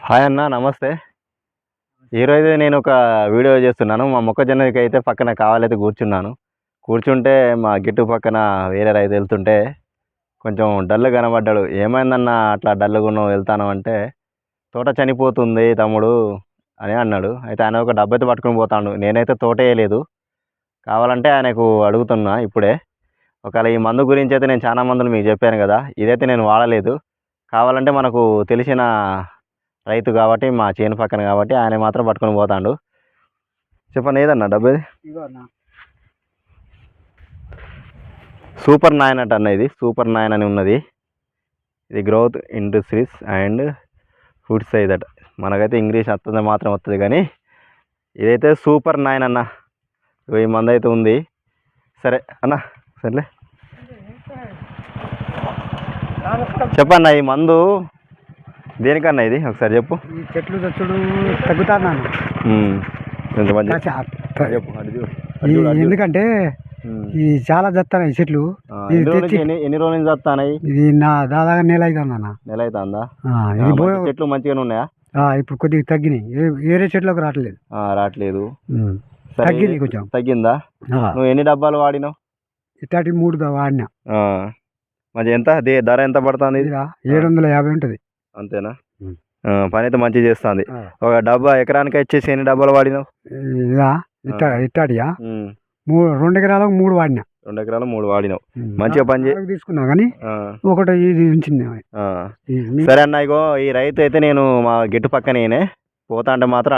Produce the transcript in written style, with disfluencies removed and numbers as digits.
Hi అన్న, నమస్తే. ఈరోజు నేను ఒక వీడియో చేస్తున్నాను. మా మొక్కజొన్నకి అయితే పక్కన కావాలైతే కూర్చున్నాను. కూర్చుంటే మా గిట్టు పక్కన వేరే రైతు వెళ్తుంటే కొంచెం డల్ కనబడ్డాడు. ఏమైందన్న అట్లా డల్గా ఉన్నావు వెళ్తాను అంటే, తోట చనిపోతుంది తమ్ముడు అని అన్నాడు. అయితే ఆయన ఒక డబ్బు అయితే పట్టుకొని పోతాడు. నేనైతే తోట వేయలేదు, కావాలంటే ఆయనకు అడుగుతున్నా ఇప్పుడే. ఒకవేళ ఈ మందు గురించి అయితే నేను చాలా మందులు మీకు చెప్పాను కదా, ఇదైతే నేను వాడలేదు. కావాలంటే మనకు తెలిసిన రైతు కాబట్టి మా చేను పక్కన కాబట్టి ఆయన మాత్రం పట్టుకొని పోతాడు. చెప్పండి ఏదన్నా డబ్బు ఇది? సూపర్ 9 అన్న, ఇది సూపర్ 9 అని ఉన్నది. ఇది growth industries and food size అట. మనకైతే ఇంగ్లీష్ వస్తుంది మాత్రం వస్తుంది, కానీ ఇదైతే సూపర్ 9 అన్న. ఈ మందు అయితే ఉంది. సరే అన్న, సరేలే చెప్పన్న, ఈ మందు దేనికన్నా ఇది ఒకసారి చెప్పు. ఈ చెట్లు చచ్చుడు తగ్గుతాను ఎందుకంటే ఈ చాలా చస్తాయి చెట్లు. ఎన్ని రోజుల నుంచి చస్తాయి? ఇది నా దాదాపు నెల అవుతుంది అన్న. నెల అవుతుందా? ఇది చెట్లు మంచిగానే ఉన్నాయా? ఇప్పుడు కొద్దిగా తగ్గినాయి. వేరే చెట్లకు రావట్లేదు. రావట్లేదు, తగ్గింది, కొంచెం తగ్గిందా? నువ్వు ఎన్ని డబ్బాలు వాడినావు? ఇట్లాంటి 3 వాడినా. మరి ఎంత ధర ఎంత పడుతుంది? 750 ఉంటుంది. అంతేనా? పని అయితే మంచిగా చేస్తుంది. ఒక డబ్బా ఎకరానికి వచ్చేసి ఎన్ని డబ్బాలు వాడినావు? ఇట్టాడియా 2 ఎకరాలకు 3 వాడినా. 2 ఎకరాలు 3 వాడినావు. మంచిగా పని తీసుకున్నా, కానీ ఒకటి ఇది ఉంచింది. సరే అన్న, ఇగో ఈ రైతు అయితే నేను మా గిట్టు పక్కనే పోతా అంటే మాత్రం